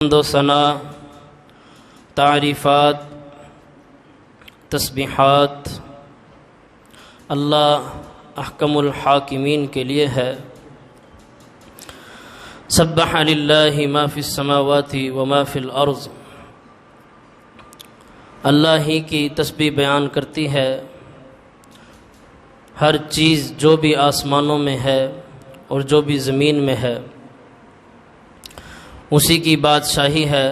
حمد و ثنا، تعریفات، تسبیحات اللہ احکم الحاکمین کے لیے ہے۔ سبح للہ ما فی السماوات وما فی الارض، اللہ ہی کی تسبیح بیان کرتی ہے ہر چیز جو بھی آسمانوں میں ہے اور جو بھی زمین میں ہے، اسی کی بادشاہی ہے۔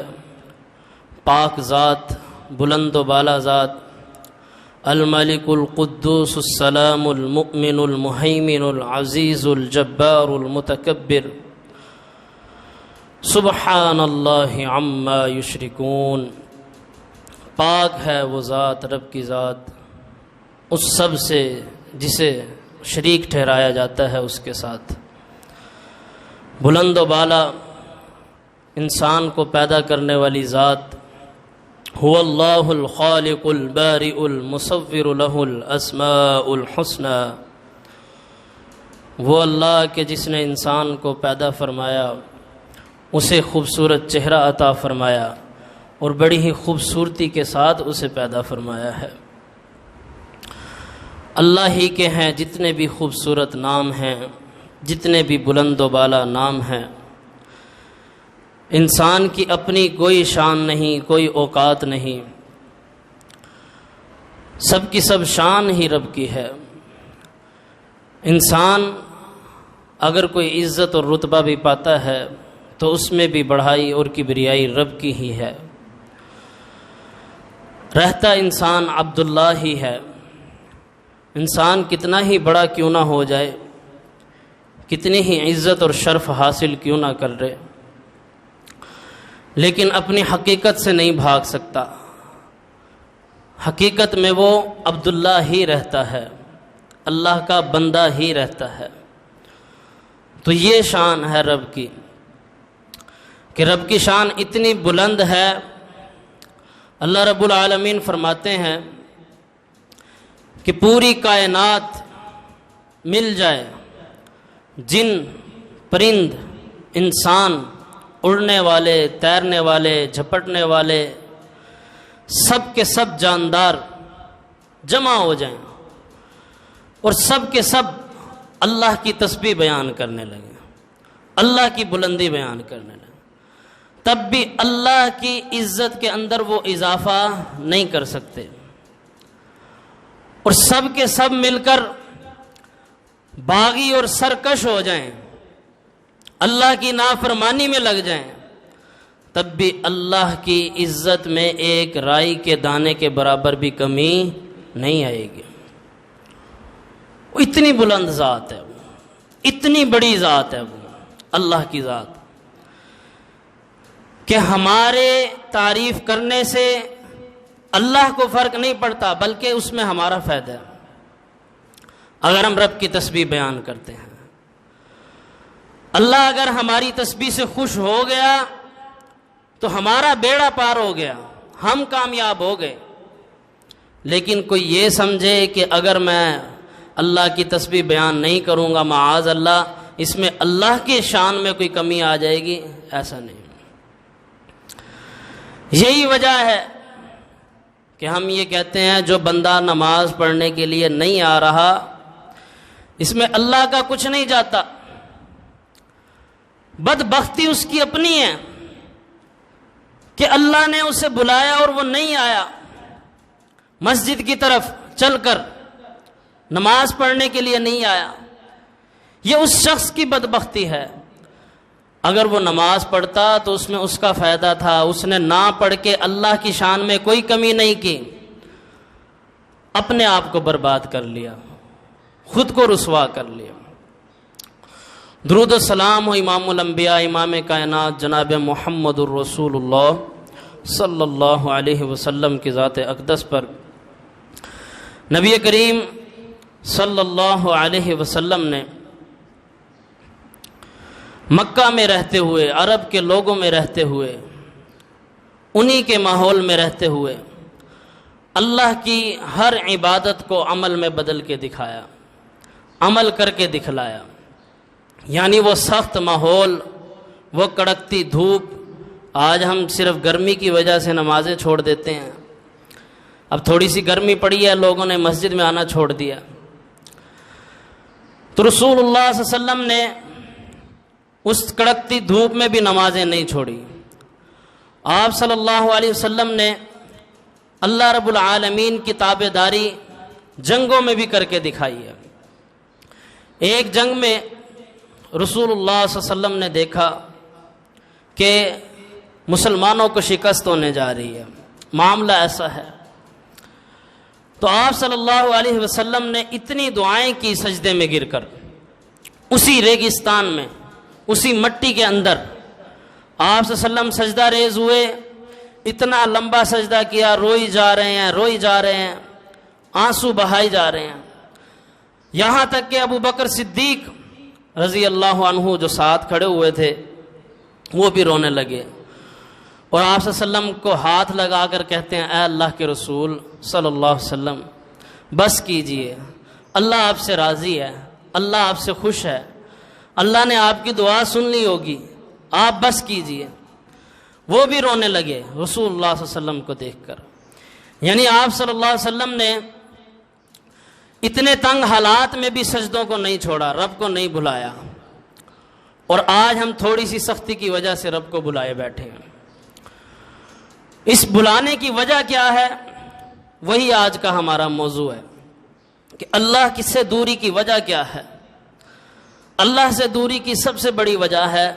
پاک ذات، بلند و بالا ذات، الملک القدوس السلام المؤمن المہیمن العزیز الجبار المتکبر، سبحان اللہ عما یشرکون۔ پاک ہے وہ ذات، رب کی ذات، اس سب سے جسے شریک ٹھہرایا جاتا ہے اس کے ساتھ۔ بلند و بالا، انسان کو پیدا کرنے والی ذات، هو اللہ الخالق البارئ المصور له الاسماء الحسنى، وہ اللہ کہ جس نے انسان کو پیدا فرمایا، اسے خوبصورت چہرہ عطا فرمایا اور بڑی ہی خوبصورتی کے ساتھ اسے پیدا فرمایا ہے۔ اللہ ہی کے ہیں جتنے بھی خوبصورت نام ہیں، جتنے بھی بلند و بالا نام ہیں۔ انسان کی اپنی کوئی شان نہیں، کوئی اوقات نہیں، سب کی سب شان ہی رب کی ہے۔ انسان اگر کوئی عزت اور رتبہ بھی پاتا ہے تو اس میں بھی بڑھائی اور کبریائی رب کی ہی ہے۔ رہتا انسان عبداللہ ہی ہے۔ انسان کتنا ہی بڑا کیوں نہ ہو جائے، کتنی ہی عزت اور شرف حاصل کیوں نہ کر رہے، لیکن اپنی حقیقت سے نہیں بھاگ سکتا۔ حقیقت میں وہ عبداللہ ہی رہتا ہے، اللہ کا بندہ ہی رہتا ہے۔ تو یہ شان ہے رب کی کہ رب کی شان اتنی بلند ہے۔ اللہ رب العالمین فرماتے ہیں کہ پوری کائنات مل جائے، جن، پرند، انسان، اڑنے والے، تیرنے والے، جھپٹنے والے، سب کے سب جاندار جمع ہو جائیں اور سب کے سب اللہ کی تسبیح بیان کرنے لگیں، اللہ کی بلندی بیان کرنے لگیں، تب بھی اللہ کی عزت کے اندر وہ اضافہ نہیں کر سکتے، اور سب کے سب مل کر باغی اور سرکش ہو جائیں، اللہ کی نافرمانی میں لگ جائیں، تب بھی اللہ کی عزت میں ایک رائی کے دانے کے برابر بھی کمی نہیں آئے گی۔ وہ اتنی بلند ذات ہے، وہ اتنی بڑی ذات ہے، وہ اللہ کی ذات کہ ہمارے تعریف کرنے سے اللہ کو فرق نہیں پڑتا، بلکہ اس میں ہمارا فائدہ ہے اگر ہم رب کی تسبیح بیان کرتے ہیں۔ اللہ اگر ہماری تسبیح سے خوش ہو گیا تو ہمارا بیڑا پار ہو گیا، ہم کامیاب ہو گئے۔ لیکن کوئی یہ سمجھے کہ اگر میں اللہ کی تسبیح بیان نہیں کروں گا، معاذ اللہ، اس میں اللہ کی شان میں کوئی کمی آ جائے گی، ایسا نہیں۔ یہی وجہ ہے کہ ہم یہ کہتے ہیں جو بندہ نماز پڑھنے کے لیے نہیں آ رہا، اس میں اللہ کا کچھ نہیں جاتا، بدبختی اس کی اپنی ہے کہ اللہ نے اسے بلایا اور وہ نہیں آیا، مسجد کی طرف چل کر نماز پڑھنے کے لیے نہیں آیا، یہ اس شخص کی بدبختی ہے۔ اگر وہ نماز پڑھتا تو اس میں اس کا فائدہ تھا، اس نے نہ پڑھ کے اللہ کی شان میں کوئی کمی نہیں کی، اپنے آپ کو برباد کر لیا، خود کو رسوا کر لیا۔ درود و سلام ہو امام الانبیاء، امام کائنات جناب محمد الرسول اللہ صلی اللہ علیہ وسلم کی ذات اقدس پر۔ نبی کریم صلی اللہ علیہ وسلم نے مکہ میں رہتے ہوئے، عرب کے لوگوں میں رہتے ہوئے، انہی کے ماحول میں رہتے ہوئے اللہ کی ہر عبادت کو عمل میں بدل کے دکھایا، عمل کر کے دکھلایا۔ یعنی وہ سخت ماحول، وہ کڑکتی دھوپ، آج ہم صرف گرمی کی وجہ سے نمازیں چھوڑ دیتے ہیں. اب تھوڑی سی گرمی پڑی ہے، لوگوں نے مسجد میں آنا چھوڑ دیا. تو رسول اللہ صلی اللہ علیہ وسلم نے اس کڑکتی دھوپ میں بھی نمازیں نہیں چھوڑی. آپ صلی اللہ علیہ وسلم نے اللہ رب العالمین کی تابع داری جنگوں میں بھی کر کے دکھائی ہے. ایک جنگ میں رسول اللہ صلی اللہ علیہ وسلم نے دیکھا کہ مسلمانوں کو شکست ہونے جا رہی ہے، معاملہ ایسا ہے. تو آپ صلی اللہ علیہ وسلم نے اتنی دعائیں کی سجدے میں گر کر، اسی ریگستان میں، اسی مٹی کے اندر آپ صلی اللہ علیہ وسلم سجدہ ریز ہوئے. اتنا لمبا سجدہ کیا، روئی جا رہے ہیں، آنسو بہائی جا رہے ہیں. یہاں تک کہ ابو بکر صدیق رضی اللہ عنہ جو ساتھ کھڑے ہوئے تھے وہ بھی رونے لگے، اور آپ صلی اللہ علیہ وسلم کو ہاتھ لگا کر کہتے ہیں، اے اللہ کے رسول صلی اللہ علیہ وسلم بس کیجئے، اللہ آپ سے راضی ہے، اللہ آپ سے خوش ہے، اللہ نے آپ کی دعا سن لی ہوگی، آپ بس کیجئے. وہ بھی رونے لگے رسول اللہ صلی اللہ علیہ وسلم کو دیکھ کر. یعنی آپ صلی اللہ علیہ وسلم نے اتنے تنگ حالات میں بھی سجدوں کو نہیں چھوڑا، رب کو نہیں بھلایا. اور آج ہم تھوڑی سی سختی کی وجہ سے رب کو بلائے بیٹھے ہیں. اس بلانے کی وجہ کیا ہے؟ وہی آج کا ہمارا موضوع ہے کہ اللہ کی سے دوری کی وجہ کیا ہے. اللہ سے دوری کی سب سے بڑی وجہ ہے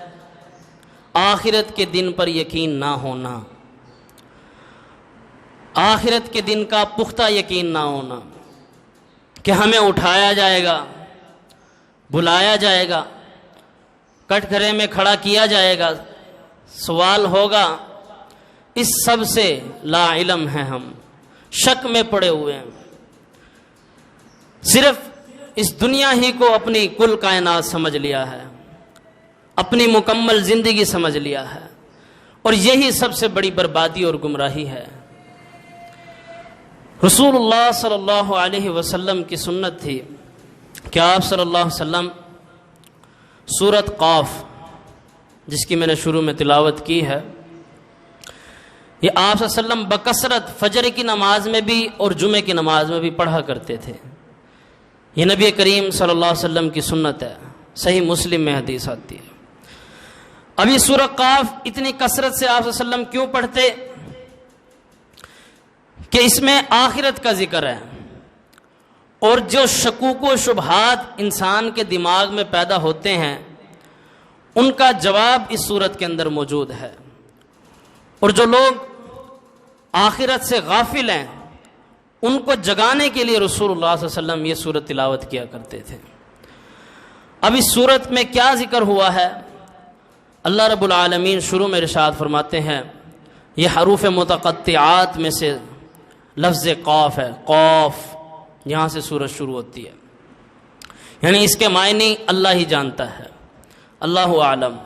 آخرت کے دن پر یقین نہ ہونا، آخرت کے دن کا پختہ یقین نہ ہونا کہ ہمیں اٹھایا جائے گا، بلایا جائے گا، کٹ گھرے میں کھڑا کیا جائے گا، سوال ہوگا. اس سب سے لا علم ہیں، ہم شک میں پڑے ہوئے ہیں. صرف اس دنیا ہی کو اپنی کل کائنات سمجھ لیا ہے، اپنی مکمل زندگی سمجھ لیا ہے، اور یہی سب سے بڑی بربادی اور گمراہی ہے. رسول اللہ صلی اللہ علیہ وسلم کی سنت تھی کہ آپ صلی اللہ علیہ وسلم سورۃ قاف، جس کی میں نے شروع میں تلاوت کی ہے، یہ آپ صلی اللہ علیہ وسلم بکثرت فجر کی نماز میں بھی اور جمعے کی نماز میں بھی پڑھا کرتے تھے. یہ نبی کریم صلی اللہ علیہ وسلم کی سنت ہے، صحیح مسلم میں حدیث آتی ہے. اب یہ سورہ قاف اتنی کثرت سے آپ صلی اللہ علیہ وسلم کیوں پڑھتے؟ کہ اس میں آخرت کا ذکر ہے، اور جو شکوک و شبہات انسان کے دماغ میں پیدا ہوتے ہیں ان کا جواب اس سورت کے اندر موجود ہے. اور جو لوگ آخرت سے غافل ہیں ان کو جگانے کے لیے رسول اللہ صلی اللہ علیہ وسلم یہ سورت تلاوت کیا کرتے تھے. اب اس سورت میں کیا ذکر ہوا ہے؟ اللہ رب العالمین شروع میں ارشاد فرماتے ہیں، یہ حروف متقطعات میں سے لفظ قاف ہے. قاف، یہاں سے سورت شروع ہوتی ہے، یعنی اس کے معنی اللہ ہی جانتا ہے، اللہ اعلم.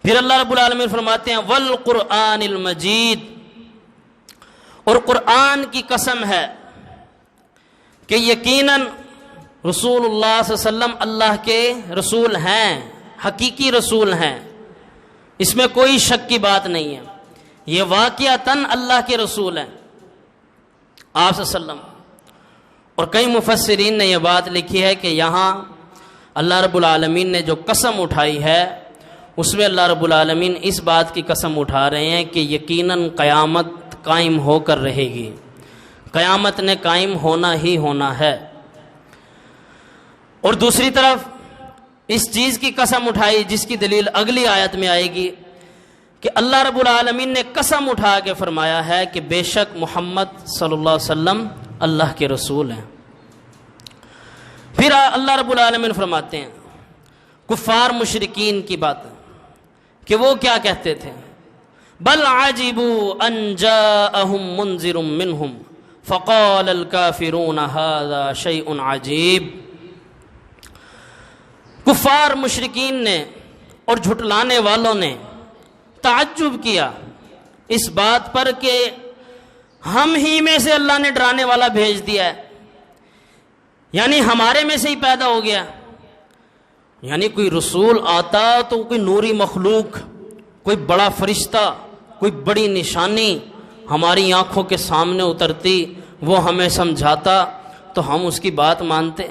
پھر اللہ رب العالمین فرماتے ہیں والقرآن المجید، اور قرآن کی قسم ہے کہ یقیناً رسول اللہ صلی اللہ علیہ وسلم اللہ کے رسول ہیں، حقیقی رسول ہیں، اس میں کوئی شک کی بات نہیں ہے. یہ واقعتاً اللہ کے رسول ہیں آپ صلی اللہ علیہ وسلم. اور کئی مفسرین نے یہ بات لکھی ہے کہ یہاں اللہ رب العالمین نے جو قسم اٹھائی ہے اس میں اللہ رب العالمین اس بات کی قسم اٹھا رہے ہیں کہ یقیناً قیامت قائم ہو کر رہے گی، قیامت نے قائم ہونا ہی ہونا ہے. اور دوسری طرف اس چیز کی قسم اٹھائی جس کی دلیل اگلی آیت میں آئے گی کہ اللہ رب العالمین نے قسم اٹھا کے فرمایا ہے کہ بے شک محمد صلی اللہ علیہ وسلم اللہ کے رسول ہیں. پھر اللہ رب العالمین فرماتے ہیں کفار مشرکین کی بات کہ وہ کیا کہتے تھے، بل عجبوا ان جاءهم منذر منهم فقال الكافرون هذا شيء عجیب. کفار مشرکین نے اور جھٹلانے والوں نے تعجب کیا اس بات پر کہ ہم ہی میں سے اللہ نے ڈرانے والا بھیج دیا ہے، یعنی ہمارے میں سے ہی پیدا ہو گیا. یعنی کوئی رسول آتا تو کوئی نوری مخلوق، کوئی بڑا فرشتہ، کوئی بڑی نشانی ہماری آنکھوں کے سامنے اترتی، وہ ہمیں سمجھاتا تو ہم اس کی بات مانتے۔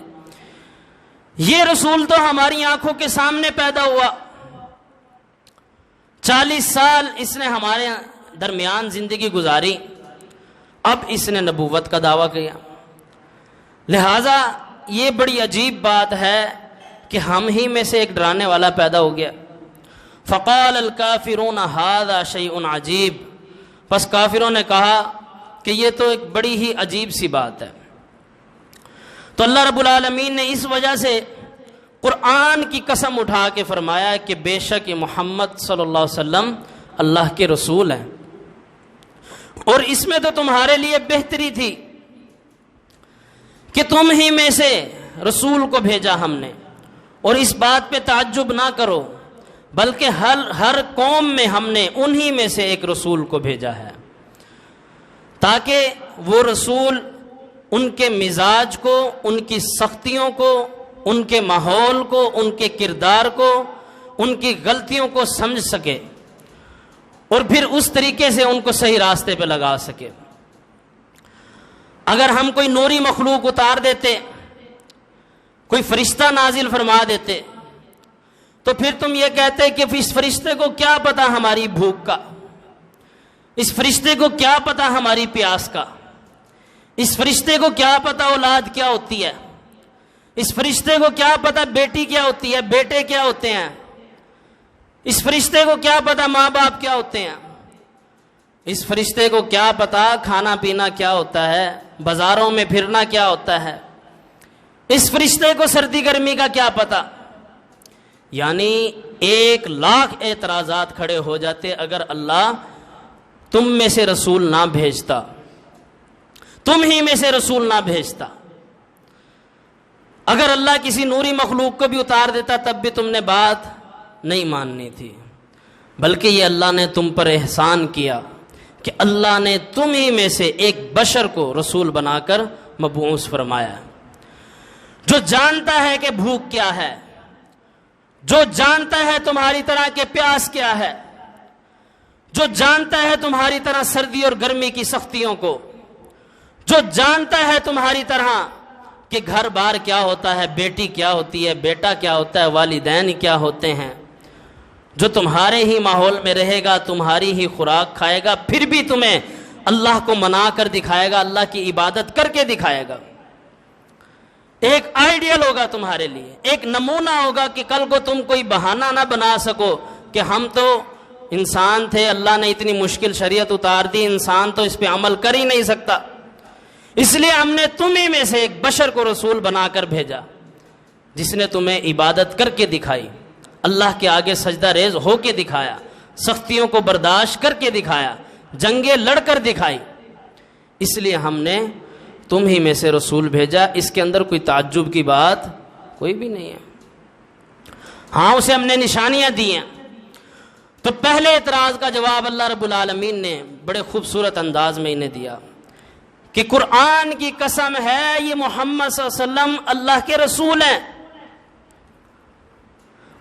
یہ رسول تو ہماری آنکھوں کے سامنے پیدا ہوا، 40 سال اس نے ہمارے درمیان زندگی گزاری، اب اس نے نبوت کا دعویٰ کیا۔ لہٰذا یہ بڑی عجیب بات ہے کہ ہم ہی میں سے ایک ڈرانے والا پیدا ہو گیا۔ فقال الکافرون ھذا شیء عجیب، بس کافروں نے کہا کہ یہ تو ایک بڑی ہی عجیب سی بات ہے۔ تو اللہ رب العالمین نے اس وجہ سے قرآن کی قسم اٹھا کے فرمایا کہ بے شک یہ محمد صلی اللہ علیہ وسلم اللہ کے رسول ہیں، اور اس میں تو تمہارے لیے بہتری تھی کہ تم ہی میں سے رسول کو بھیجا ہم نے، اور اس بات پہ تعجب نہ کرو، بلکہ ہر قوم میں ہم نے انہی میں سے ایک رسول کو بھیجا ہے، تاکہ وہ رسول ان کے مزاج کو، ان کی سختیوں کو، ان کے ماحول کو، ان کے کردار کو، ان کی غلطیوں کو سمجھ سکے، اور پھر اس طریقے سے ان کو صحیح راستے پہ لگا سکے۔ اگر ہم کوئی نوری مخلوق اتار دیتے، کوئی فرشتہ نازل فرما دیتے، تو پھر تم یہ کہتے کہ اس فرشتے کو کیا پتا ہماری بھوک کا، اس فرشتے کو کیا پتا ہماری پیاس کا، اس فرشتے کو کیا پتا اولاد کیا ہوتی ہے، اس فرشتے کو کیا پتا بیٹی کیا ہوتی ہے، بیٹے کیا ہوتے ہیں، اس فرشتے کو کیا پتا ماں باپ کیا ہوتے ہیں، اس فرشتے کو کیا پتا کھانا پینا کیا ہوتا ہے، بازاروں میں پھرنا کیا ہوتا ہے، اس فرشتے کو سردی گرمی کا کیا پتا۔ یعنی 1,00,000 اعتراضات کھڑے ہو جاتے اگر اللہ تم میں سے رسول نہ بھیجتا، تم ہی میں سے رسول نہ بھیجتا۔ اگر اللہ کسی نوری مخلوق کو بھی اتار دیتا تب بھی تم نے بات نہیں ماننی تھی، بلکہ یہ اللہ نے تم پر احسان کیا کہ اللہ نے تم ہی میں سے ایک بشر کو رسول بنا کر مبعوث فرمایا، جو جانتا ہے کہ بھوک کیا ہے، جو جانتا ہے تمہاری طرح کے پیاس کیا ہے، جو جانتا ہے تمہاری طرح سردی اور گرمی کی سختیوں کو، جو جانتا ہے تمہاری طرح کہ گھر بار کیا ہوتا ہے، بیٹی کیا ہوتی ہے، بیٹا کیا ہوتا ہے، والدین کیا ہوتے ہیں، جو تمہارے ہی ماحول میں رہے گا، تمہاری ہی خوراک کھائے گا، پھر بھی تمہیں اللہ کو منا کر دکھائے گا، اللہ کی عبادت کر کے دکھائے گا۔ ایک آئیڈیل ہوگا تمہارے لیے، ایک نمونہ ہوگا کہ کل کو تم کوئی بہانہ نہ بنا سکو کہ ہم تو انسان تھے، اللہ نے اتنی مشکل شریعت اتار دی، انسان تو اس پہ عمل کر ہی نہیں سکتا، اس لیے ہم نے تمہیں میں سے ایک بشر کو رسول بنا کر بھیجا جس نے تمہیں عبادت کر کے دکھائی، اللہ کے آگے سجدہ ریز ہو کے دکھایا، سختیوں کو برداشت کر کے دکھایا، جنگیں لڑ کر دکھائی، اس لیے ہم نے تم ہی میں سے رسول بھیجا۔ اس کے اندر کوئی تعجب کی بات کوئی بھی نہیں ہے۔ ہاں اسے ہم نے نشانیاں دی ہیں۔ تو پہلے اعتراض کا جواب اللہ رب العالمین نے بڑے خوبصورت انداز میں انہیں دیا کہ قرآن کی قسم ہے یہ محمد صلی اللہ علیہ وسلم اللہ کے رسول ہیں،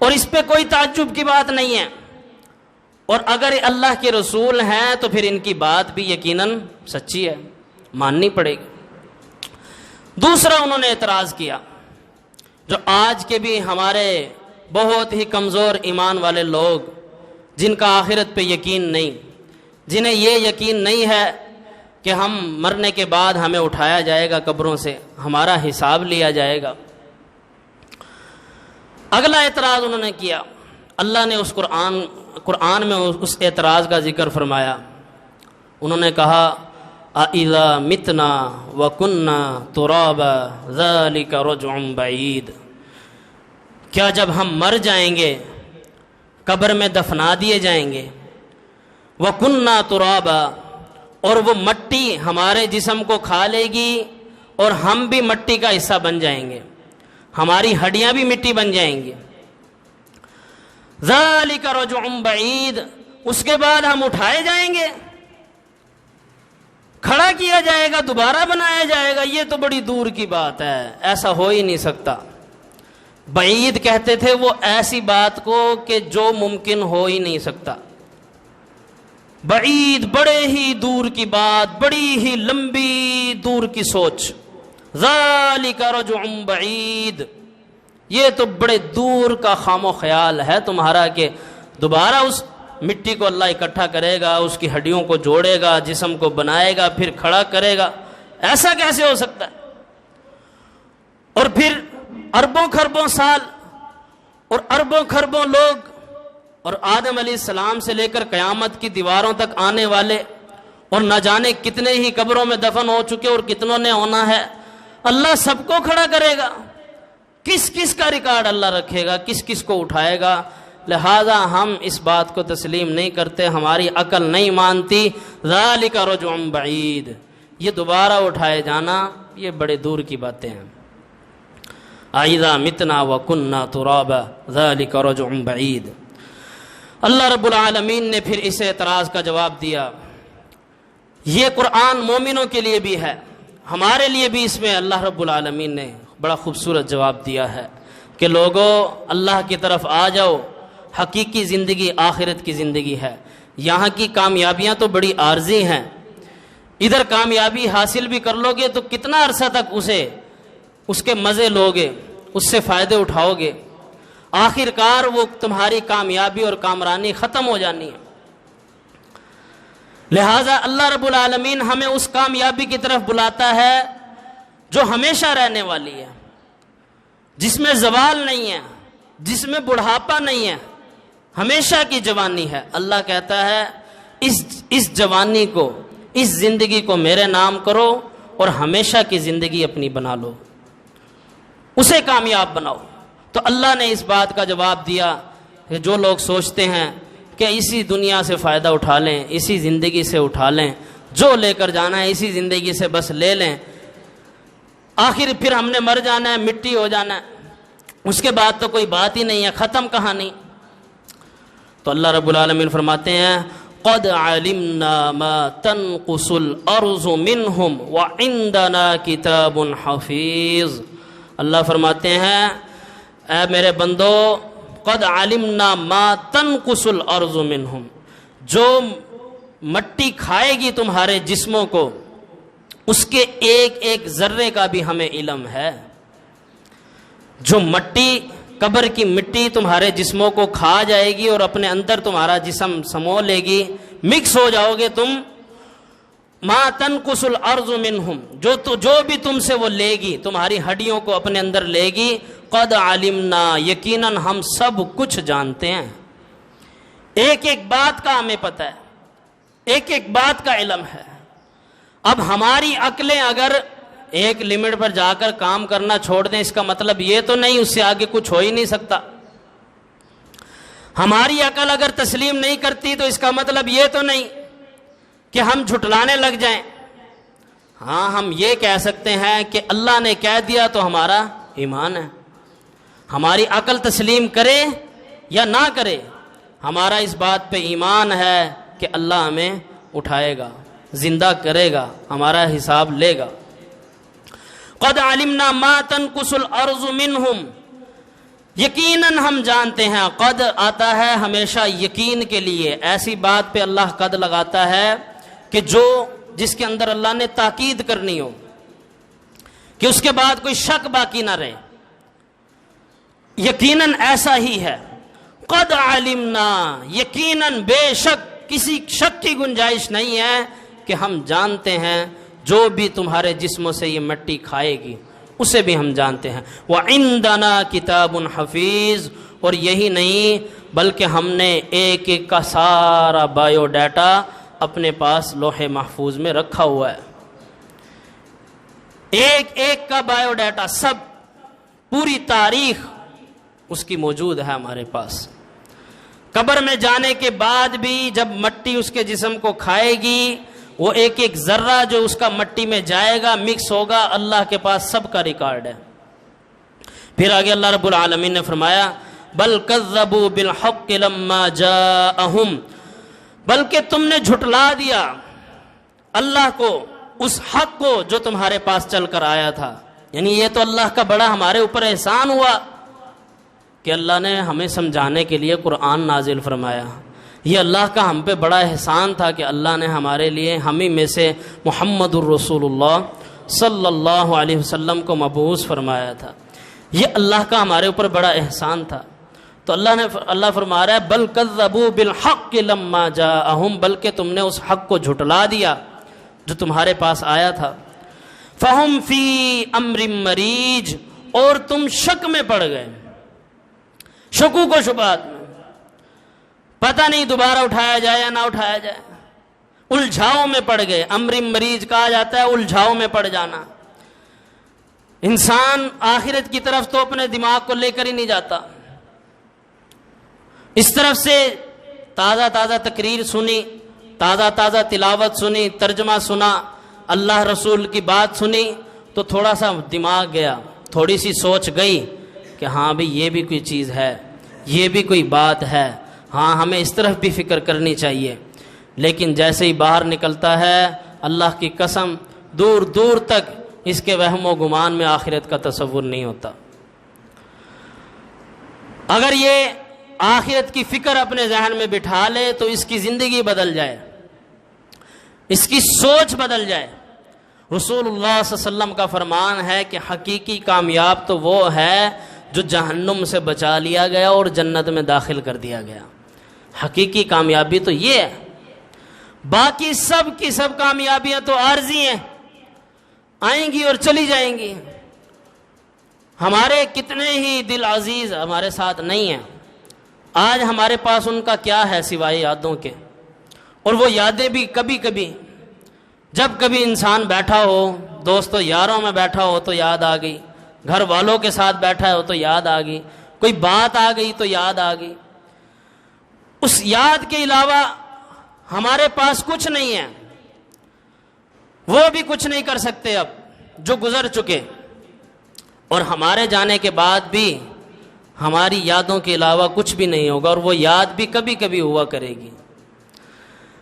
اور اس پہ کوئی تعجب کی بات نہیں ہے، اور اگر اللہ کے رسول ہیں تو پھر ان کی بات بھی یقیناً سچی ہے، ماننی پڑے گی۔ دوسرا انہوں نے اعتراض کیا، جو آج کے بھی ہمارے بہت ہی کمزور ایمان والے لوگ جن کا آخرت پہ یقین نہیں، جنہیں یہ یقین نہیں ہے کہ ہم مرنے کے بعد ہمیں اٹھایا جائے گا قبروں سے، ہمارا حساب لیا جائے گا۔ اگلا اعتراض انہوں نے کیا، اللہ نے اس قرآن میں اس اعتراض کا ذکر فرمایا۔ انہوں نے کہا اِذَا مِتْنَا وَكُنَّا تُرَابًا ذَلِكَ رَجْعٌ بَعِيدٌ، کیا جب ہم مر جائیں گے، قبر میں دفنا دیے جائیں گے، وَكُنَّا تُرَابًا، اور وہ مٹی ہمارے جسم کو کھا لے گی اور ہم بھی مٹی کا حصہ بن جائیں گے، ہماری ہڈیاں بھی مٹی بن جائیں گی، ذَلِكَ رَجْعٌ بَعِيدٌ، اس کے بعد ہم اٹھائے جائیں گے، کھڑا کیا جائے گا، دوبارہ بنایا جائے گا، یہ تو بڑی دور کی بات ہے، ایسا ہو ہی نہیں سکتا۔ بعید کہتے تھے وہ ایسی بات کو کہ جو ممکن ہو ہی نہیں سکتا، بعید بڑے ہی دور کی بات، بڑی ہی لمبی دور کی سوچ، ذالک رجع بعید، یہ تو بڑے دور کا خام و خیال ہے تمہارا کہ دوبارہ اس مٹی کو اللہ اکٹھا کرے گا، اس کی ہڈیوں کو جوڑے گا، جسم کو بنائے گا، پھر کھڑا کرے گا، ایسا کیسے ہو سکتا ہے؟ اور پھر اربوں خربوں سال اور اربوں خربوں لوگ اور آدم علیہ السلام سے لے کر قیامت کی دیواروں تک آنے والے اور نہ جانے کتنے ہی قبروں میں دفن ہو چکے اور کتنوں نے ہونا ہے، اللہ سب کو کھڑا کرے گا، کس کس کا ریکارڈ اللہ رکھے گا، کس کس کو اٹھائے گا؟ لہذا ہم اس بات کو تسلیم نہیں کرتے، ہماری عقل نہیں مانتی، ذالک رجع بعید، یہ دوبارہ اٹھائے جانا یہ بڑے دور کی باتیں ہیں۔ اذا متنا وکنا ترابا ذالک رجع بعید۔ اللہ رب العالمین نے پھر اس اعتراض کا جواب دیا۔ یہ قرآن مومنوں کے لیے بھی ہے، ہمارے لیے بھی اس میں اللہ رب العالمین نے بڑا خوبصورت جواب دیا ہے کہ لوگوں اللہ کی طرف آ جاؤ، حقیقی زندگی آخرت کی زندگی ہے، یہاں کی کامیابیاں تو بڑی عارضی ہیں، ادھر کامیابی حاصل بھی کر لو گے تو کتنا عرصہ تک اس کے مزے لوگے، اس سے فائدے اٹھاؤ گے، آخر کار وہ تمہاری کامیابی اور کامرانی ختم ہو جانی ہے۔ لہٰذا اللہ رب العالمین ہمیں اس کامیابی کی طرف بلاتا ہے جو ہمیشہ رہنے والی ہے، جس میں زوال نہیں ہے، جس میں بڑھاپا نہیں ہے، ہمیشہ کی جوانی ہے۔ اللہ کہتا ہے اس جوانی کو، اس زندگی کو میرے نام کرو اور ہمیشہ کی زندگی اپنی بنا لو، اسے کامیاب بناؤ۔ تو اللہ نے اس بات کا جواب دیا کہ جو لوگ سوچتے ہیں کہ اسی دنیا سے فائدہ اٹھا لیں، اسی زندگی سے اٹھا لیں، جو لے کر جانا ہے اسی زندگی سے بس لے لیں، آخر پھر ہم نے مر جانا ہے، مٹی ہو جانا ہے، اس کے بعد تو کوئی بات ہی نہیں ہے، ختم کہانی۔ تو اللہ رب العالمین فرماتے ہیں قد علمنا ما تنقص الارض منہم وعندنا کتاب حفیظ۔ اللہ فرماتے ہیں اے میرے بندو، قد علمنا ما تنقص الارض منہم، جو مٹی کھائے گی تمہارے جسموں کو اس کے ایک ایک ذرے کا بھی ہمیں علم ہے۔ جو مٹی، قبر کی مٹی تمہارے جسموں کو کھا جائے گی اور اپنے اندر تمہارا جسم سمو لے گی، مکس ہو جاؤ گے تم، ما تنقص الارض منہم، جو بھی تم سے وہ لے گی، تمہاری ہڈیوں کو اپنے اندر لے گی، قد علمنا، یقیناً ہم سب کچھ جانتے ہیں، ایک ایک بات کا ہمیں پتہ ہے، ایک ایک بات کا علم ہے۔ اب ہماری عقلیں اگر ایک لمٹ پر جا کر کام کرنا چھوڑ دیں، اس کا مطلب یہ تو نہیں اس سے آگے کچھ ہو ہی نہیں سکتا۔ ہماری عقل اگر تسلیم نہیں کرتی تو اس کا مطلب یہ تو نہیں کہ ہم جھٹلانے لگ جائیں۔ ہاں، ہم یہ کہہ سکتے ہیں کہ اللہ نے کہہ دیا تو ہمارا ایمان ہے، ہماری عقل تسلیم کرے یا نہ کرے، ہمارا اس بات پہ ایمان ہے کہ اللہ ہمیں اٹھائے گا، زندہ کرے گا، ہمارا حساب لے گا۔ قد علمنا ما تنقص الارض منہم، یقیناً ہم جانتے ہیں، قد آتا ہے ہمیشہ یقین کے لیے، ایسی بات پہ اللہ قد لگاتا ہے کہ جس کے اندر اللہ نے تاکید کرنی ہو، کہ اس کے بعد کوئی شک باقی نہ رہے، یقیناً ایسا ہی ہے۔ قد علمنا، یقیناً بے شک، کسی شک کی گنجائش نہیں ہے کہ ہم جانتے ہیں جو بھی تمہارے جسموں سے یہ مٹی کھائے گی اسے بھی ہم جانتے ہیں۔ وعندنا کتاب حفیظ، اور یہی نہیں بلکہ ہم نے ایک ایک کا سارا بایو ڈیٹا اپنے پاس لوح محفوظ میں رکھا ہوا ہے، ایک ایک کا بایو ڈیٹا، سب پوری تاریخ اس کی موجود ہے ہمارے پاس۔ قبر میں جانے کے بعد بھی جب مٹی اس کے جسم کو کھائے گی، وہ ایک ایک ذرہ جو اس کا مٹی میں جائے گا، مکس ہوگا، اللہ کے پاس سب کا ریکارڈ ہے۔ پھر آگے اللہ رب العالمین نے فرمایا بل کذبوا بالحق لما جاءہم، بلکہ تم نے جھٹلا دیا اللہ کو، اس حق کو جو تمہارے پاس چل کر آیا تھا۔ یعنی یہ تو اللہ کا بڑا ہمارے اوپر احسان ہوا کہ اللہ نے ہمیں سمجھانے کے لیے قرآن نازل فرمایا، یہ اللہ کا ہم پہ بڑا احسان تھا کہ اللہ نے ہمارے لیے ہمیں میں سے محمد الرسول اللہ صلی اللہ علیہ وسلم کو مبعوث فرمایا تھا۔ یہ اللہ کا ہمارے اوپر بڑا احسان تھا۔ تو اللہ فرما رہا ہے بل کذبوا بالحق لما جاءہم، بلکہ تم نے اس حق کو جھٹلا دیا جو تمہارے پاس آیا تھا۔ فہم فی امر مریج، اور تم شک میں پڑ گئے، شکوک و شبہات میں، پتہ نہیں دوبارہ اٹھایا جائے یا نہ اٹھایا جائے، الجھاؤ میں پڑ گئے۔ امر مریج کہا جاتا ہے الجھاؤ میں پڑ جانا۔ انسان آخرت کی طرف تو اپنے دماغ کو لے کر ہی نہیں جاتا، اس طرف سے تازہ تازہ تقریر سنی، تازہ تازہ تلاوت سنی، ترجمہ سنا، اللہ رسول کی بات سنی تو تھوڑا سا دماغ گیا، تھوڑی سی سوچ گئی کہ ہاں بھی یہ بھی کوئی چیز ہے، یہ بھی کوئی بات ہے، ہاں ہمیں اس طرف بھی فکر کرنی چاہیے۔ لیکن جیسے ہی باہر نکلتا ہے، اللہ کی قسم دور دور تک اس کے وہم و گمان میں آخرت کا تصور نہیں ہوتا۔ اگر یہ آخرت کی فکر اپنے ذہن میں بٹھا لے تو اس کی زندگی بدل جائے، اس کی سوچ بدل جائے۔ رسول اللہ صلی اللہ علیہ وسلم کا فرمان ہے کہ حقیقی کامیاب تو وہ ہے جو جہنم سے بچا لیا گیا اور جنت میں داخل کر دیا گیا۔ حقیقی کامیابی تو یہ ہے، باقی سب کی سب کامیابیاں تو عارضی ہیں، آئیں گی اور چلی جائیں گی۔ ہمارے کتنے ہی دل عزیز ہمارے ساتھ نہیں ہیں، آج ہمارے پاس ان کا کیا ہے سوائے یادوں کے، اور وہ یادیں بھی کبھی کبھی جب کبھی انسان بیٹھا ہو، دوستوں یاروں میں بیٹھا ہو تو یاد آ گئی، گھر والوں کے ساتھ بیٹھا ہو تو یاد آ گئی، کوئی بات آ گئی تو یاد آ گئی۔ اس یاد کے علاوہ ہمارے پاس کچھ نہیں ہے، وہ بھی کچھ نہیں کر سکتے اب جو گزر چکے، اور ہمارے جانے کے بعد بھی ہماری یادوں کے علاوہ کچھ بھی نہیں ہوگا، اور وہ یاد بھی کبھی کبھی ہوا کرے گی۔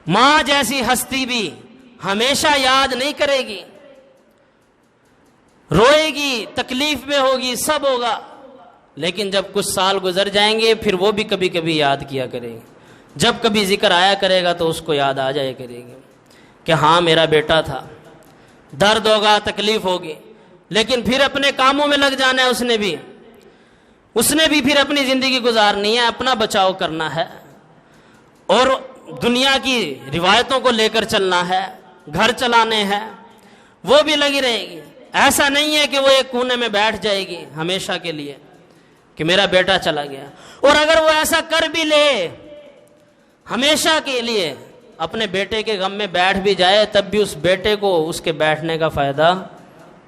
ماں جیسی ہستی بھی ہمیشہ یاد نہیں کرے گی، روئے گی، تکلیف میں ہوگی، سب ہوگا، لیکن جب کچھ سال گزر جائیں گے پھر وہ بھی کبھی کبھی یاد کیا کرے گی۔ جب کبھی ذکر آیا کرے گا تو اس کو یاد آ جائے کرے گی کہ ہاں میرا بیٹا تھا، درد ہوگا، تکلیف ہوگی، لیکن پھر اپنے کاموں میں لگ جانا ہے، اس نے بھی پھر اپنی زندگی گزارنی ہے، اپنا بچاؤ کرنا ہے، اور دنیا کی روایتوں کو لے کر چلنا ہے، گھر چلانے ہیں، وہ بھی لگی رہے گی۔ ایسا نہیں ہے کہ وہ ایک کونے میں بیٹھ جائے گی ہمیشہ کے لیے کہ میرا بیٹا چلا گیا، اور اگر وہ ایسا کر بھی لے ہمیشہ کے لیے اپنے بیٹے کے غم میں بیٹھ بھی جائے، تب بھی اس بیٹے کو اس کے بیٹھنے کا فائدہ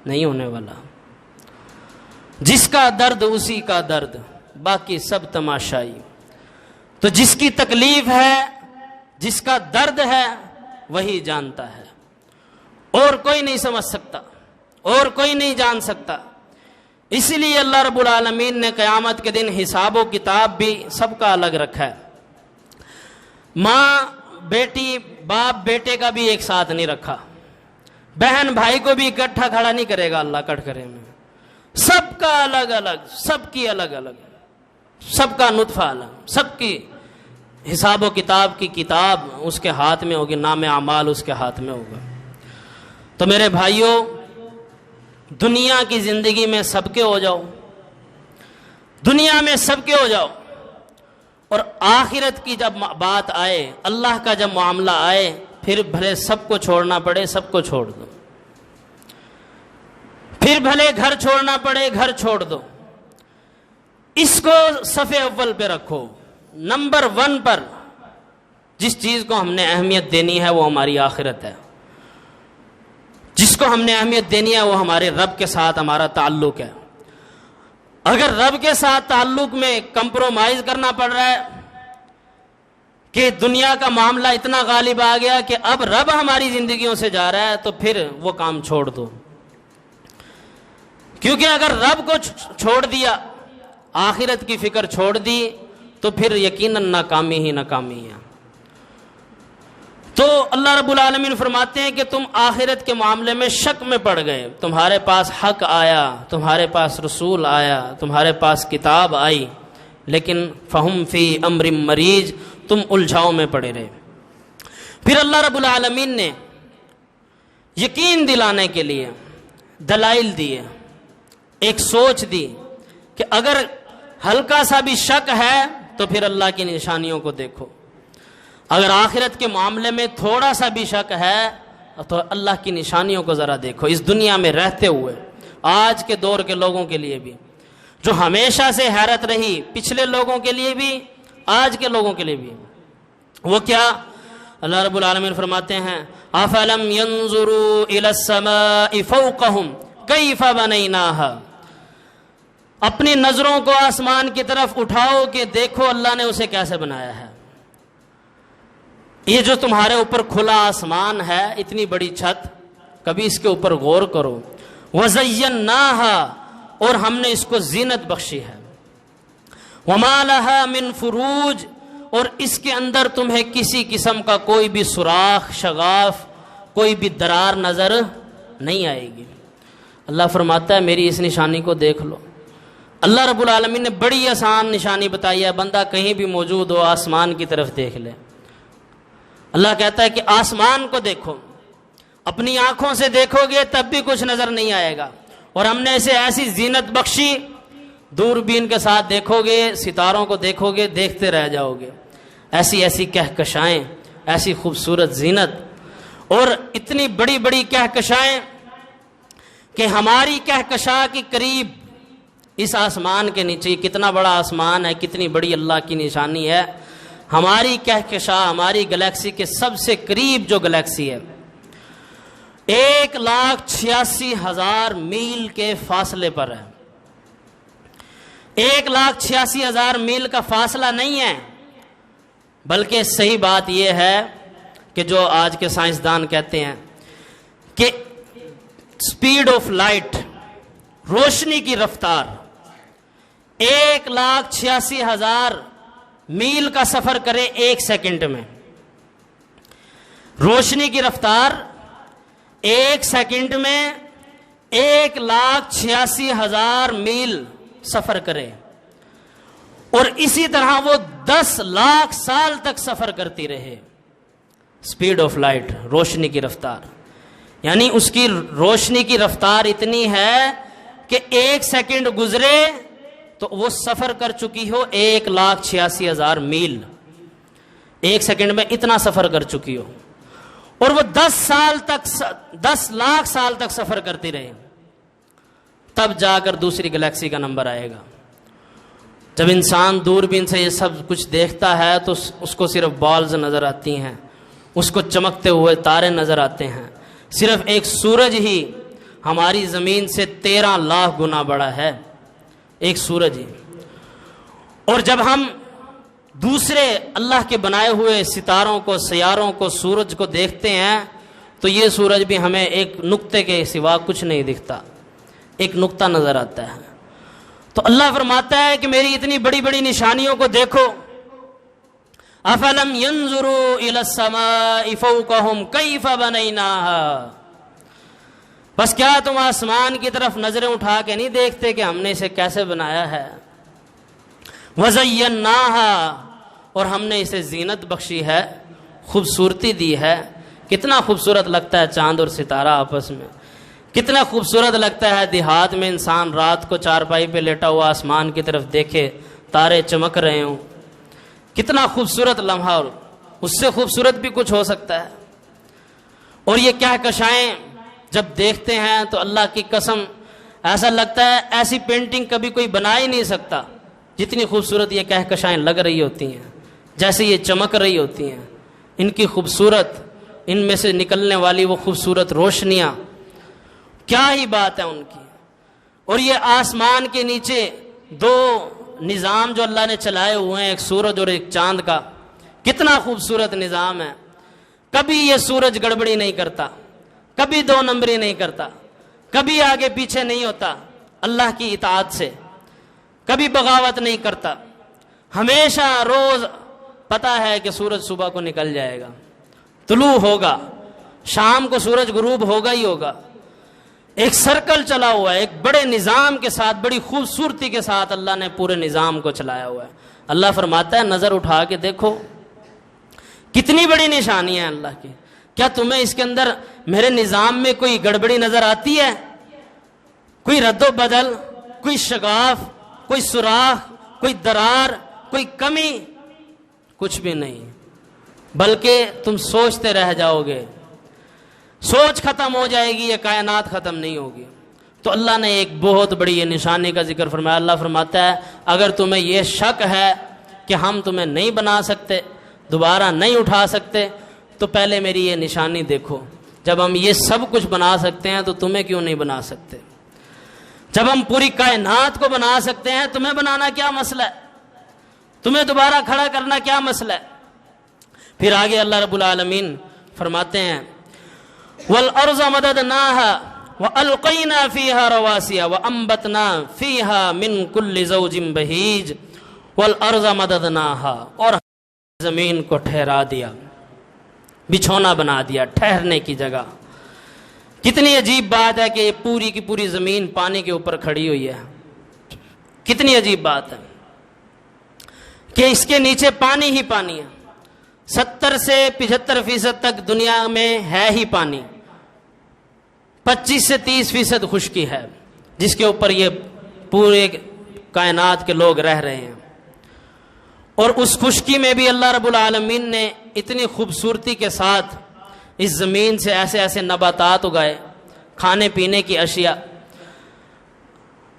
نہیں ہونے والا۔ جس کا درد اسی کا درد، باقی سب تماشائی۔ تو جس کی تکلیف ہے، جس کا درد ہے، وہی جانتا ہے، اور کوئی نہیں سمجھ سکتا، اور کوئی نہیں جان سکتا۔ اسی لیے اللہ رب العالمین نے قیامت کے دن حساب و کتاب بھی سب کا الگ رکھا ہے۔ ماں بیٹی، باپ بیٹے کا بھی ایک ساتھ نہیں رکھا، بہن بھائی کو بھی اکٹھا کھڑا نہیں کرے گا اللہ کٹکرے میں، سب کا الگ الگ، سب کی الگ الگ، سب کا نطفہ الگ، سب کی حساب و کتاب کی کتاب اس کے ہاتھ میں ہوگی، نام اعمال اس کے ہاتھ میں ہوگا۔ تو میرے بھائیوں، دنیا کی زندگی میں سب کے ہو جاؤ، دنیا میں سب کے ہو جاؤ، اور آخرت کی جب بات آئے، اللہ کا جب معاملہ آئے، پھر بھلے سب کو چھوڑنا پڑے، سب کو چھوڑ دو، پھر بھلے گھر چھوڑنا پڑے، گھر چھوڑ دو، اس کو صف اول پہ رکھو، نمبر 1 پر۔ جس چیز کو ہم نے اہمیت دینی ہے وہ ہماری آخرت ہے، جس کو ہم نے اہمیت دینی ہے وہ ہمارے رب کے ساتھ ہمارا تعلق ہے۔ اگر رب کے ساتھ تعلق میں کمپرومائز کرنا پڑ رہا ہے کہ دنیا کا معاملہ اتنا غالب آ گیا کہ اب رب ہماری زندگیوں سے جا رہا ہے، تو پھر وہ کام چھوڑ دو، کیونکہ اگر رب کو چھوڑ دیا، آخرت کی فکر چھوڑ دی، تو پھر یقیناً ناکامی ہی ناکامی ہے۔ تو اللہ رب العالمین فرماتے ہیں کہ تم آخرت کے معاملے میں شک میں پڑ گئے، تمہارے پاس حق آیا، تمہارے پاس رسول آیا، تمہارے پاس کتاب آئی، لیکن فہم فی امر مریج، تم الجھاؤ میں پڑے رہے۔ پھر اللہ رب العالمین نے یقین دلانے کے لیے دلائل دیے، ایک سوچ دی کہ اگر ہلکا سا بھی شک ہے تو پھر اللہ کی نشانیوں کو دیکھو، اگر آخرت کے معاملے میں تھوڑا سا بھی شک ہے تو اللہ کی نشانیوں کو ذرا دیکھو۔ اس دنیا میں رہتے ہوئے آج کے دور کے لوگوں کے لیے بھی، جو ہمیشہ سے حیرت رہی پچھلے لوگوں کے لیے بھی آج کے لوگوں کے لیے بھی، وہ کیا؟ اللہ رب العالمین فرماتے ہیں افلم ينظروا الى السماء فوقهم كيف بنيناها، اپنی نظروں کو آسمان کی طرف اٹھاؤ کہ دیکھو اللہ نے اسے کیسے بنایا ہے۔ یہ جو تمہارے اوپر کھلا آسمان ہے، اتنی بڑی چھت، کبھی اس کے اوپر غور کرو۔ وَزَيَّنَّاهَا، اور ہم نے اس کو زینت بخشی ہے۔ وَمَا لَهَا مِن فُرُوجٍ، اور اس کے اندر تمہیں کسی قسم کا کوئی بھی سوراخ، شگاف، کوئی بھی درار نظر نہیں آئے گی۔ اللہ فرماتا ہے میری اس نشانی کو دیکھ لو۔ اللہ رب العالمین نے بڑی آسان نشانی بتائی ہے، بندہ کہیں بھی موجود ہو آسمان کی طرف دیکھ لے۔ اللہ کہتا ہے کہ آسمان کو دیکھو، اپنی آنکھوں سے دیکھو گے تب بھی کچھ نظر نہیں آئے گا، اور ہم نے اسے ایسی زینت بخشی، دوربین کے ساتھ دیکھو گے، ستاروں کو دیکھو گے، دیکھتے رہ جاؤ گے، ایسی ایسی کہکشائیں، ایسی خوبصورت زینت، اور اتنی بڑی بڑی کہکشائیں کہ ہماری کہکشاں کے قریب اس آسمان کے نیچے، کتنا بڑا آسمان ہے، کتنی بڑی اللہ کی نشانی ہے۔ ہماری کہکشاں، ہماری گلیکسی کے سب سے قریب جو گلیکسی ہے، 1,86,000 میل کے فاصلے پر ہے۔ 1,86,000 میل کا فاصلہ نہیں ہے، بلکہ صحیح بات یہ ہے کہ جو آج کے سائنسدان کہتے ہیں کہ سپیڈ آف لائٹ، روشنی کی رفتار 1,86,000 میل کا سفر کرے 1 سیکنڈ میں۔ روشنی کی رفتار 1 سیکنڈ میں 1,86,000 میل سفر کرے، اور اسی طرح وہ 10 لاکھ سال تک سفر کرتی رہے۔ سپیڈ آف لائٹ، روشنی کی رفتار، یعنی اس کی روشنی کی رفتار اتنی ہے کہ 1 سیکنڈ گزرے تو وہ سفر کر چکی ہو 1,86,000 میل، 1 سیکنڈ میں اتنا سفر کر چکی ہو، اور وہ 10 لاکھ سال تک سفر کرتی رہے، تب جا کر دوسری گلیکسی کا نمبر آئے گا۔ جب انسان دوربین سے یہ سب کچھ دیکھتا ہے تو اس کو صرف بالز نظر آتی ہیں، اس کو چمکتے ہوئے تارے نظر آتے ہیں۔ صرف ایک سورج ہی ہماری زمین سے 13 لاکھ گنا بڑا ہے، ایک سورج ہی۔ اور جب ہم دوسرے اللہ کے بنائے ہوئے ستاروں کو، سیاروں کو، سورج کو دیکھتے ہیں تو یہ سورج بھی ہمیں ایک نقطے کے سوا کچھ نہیں دکھتا، ایک نقطہ نظر آتا ہے۔ تو اللہ فرماتا ہے کہ میری اتنی بڑی بڑی نشانیوں کو دیکھو۔ افلم ينظروا الى السماء فوقهم كيف بنيناها، بس کیا تم آسمان کی طرف نظریں اٹھا کے نہیں دیکھتے کہ ہم نے اسے کیسے بنایا ہے؟ وَزَيَّنَّاهَا، اور ہم نے اسے زینت بخشی ہے، خوبصورتی دی ہے۔ کتنا خوبصورت لگتا ہے چاند اور ستارہ آپس میں، کتنا خوبصورت لگتا ہے دیہات میں انسان رات کو چارپائی پہ لیٹا ہوا آسمان کی طرف دیکھے، تارے چمک رہے ہوں، کتنا خوبصورت لمحہ، اور اس سے خوبصورت بھی کچھ ہو سکتا ہے۔ اور یہ کہکشائیں جب دیکھتے ہیں تو اللہ کی قسم ایسا لگتا ہے ایسی پینٹنگ کبھی کوئی بنا ہی نہیں سکتا، جتنی خوبصورت یہ کہکشائیں لگ رہی ہوتی ہیں، جیسے یہ چمک رہی ہوتی ہیں، ان کی خوبصورت، ان میں سے نکلنے والی وہ خوبصورت روشنیاں، کیا ہی بات ہے ان کی۔ اور یہ آسمان کے نیچے 2 نظام جو اللہ نے چلائے ہوئے ہیں، ایک سورج اور ایک چاند کا، کتنا خوبصورت نظام ہے۔ کبھی یہ سورج گڑبڑی نہیں کرتا، کبھی 2 نمبری نہیں کرتا، کبھی آگے پیچھے نہیں ہوتا اللہ کی اطاعت سے، کبھی بغاوت نہیں کرتا، ہمیشہ روز پتہ ہے کہ سورج صبح کو نکل جائے گا، طلوع ہوگا، شام کو سورج غروب ہوگا ہی ہوگا۔ ایک سرکل چلا ہوا ہے، ایک بڑے نظام کے ساتھ، بڑی خوبصورتی کے ساتھ اللہ نے پورے نظام کو چلایا ہوا ہے۔ اللہ فرماتا ہے نظر اٹھا کے دیکھو، کتنی بڑی نشانی ہے اللہ کی. کیا تمہیں اس کے اندر میرے نظام میں کوئی گڑبڑی نظر آتی ہے؟ کوئی رد و بدل، کوئی شگاف، کوئی سوراخ، کوئی درار، کوئی کمی؟ کچھ بھی نہیں، بلکہ تم سوچتے رہ جاؤ گے. سوچ ختم ہو جائے گی، یہ کائنات ختم نہیں ہوگی. تو اللہ نے ایک بہت بڑی یہ نشانی کا ذکر فرمایا. اللہ فرماتا ہے اگر تمہیں یہ شک ہے کہ ہم تمہیں نہیں بنا سکتے، دوبارہ نہیں اٹھا سکتے، تو پہلے میری یہ نشانی دیکھو. جب ہم یہ سب کچھ بنا سکتے ہیں تو تمہیں کیوں نہیں بنا سکتے؟ جب ہم پوری کائنات کو بنا سکتے ہیں، تمہیں بنانا کیا مسئلہ ہے؟ تمہیں دوبارہ کھڑا کرنا کیا مسئلہ ہے؟ پھر آگے اللہ رب العالمین فرماتے ہیں وَالْأَرْضَ مَدَدْنَاهَا وَأَلْقَيْنَا فِيهَا رَوَاسِيَ وَأَنبَتْنَا فِيهَا مِن كُلِّ زَوْجٍ بَهِيجٍ وَالْأَرْضَ مَدَدْنَاهَا، اور زمین کو ٹھہرا دیا، بچھونا بنا دیا، ٹھہرنے کی جگہ. کتنی عجیب بات ہے کہ پوری کی پوری زمین پانی کے اوپر کھڑی ہوئی ہے. کتنی عجیب بات ہے کہ اس کے نیچے پانی ہی پانی ہے. 70 سے 75% تک دنیا میں ہے ہی پانی، 25 سے 30% خشکی ہے جس کے اوپر یہ پورے کائنات کے لوگ رہ رہے ہیں. اور اس خشکی میں بھی اللہ رب العالمین نے اتنی خوبصورتی کے ساتھ اس زمین سے ایسے ایسے نباتات اگائے، کھانے پینے کی اشیاء.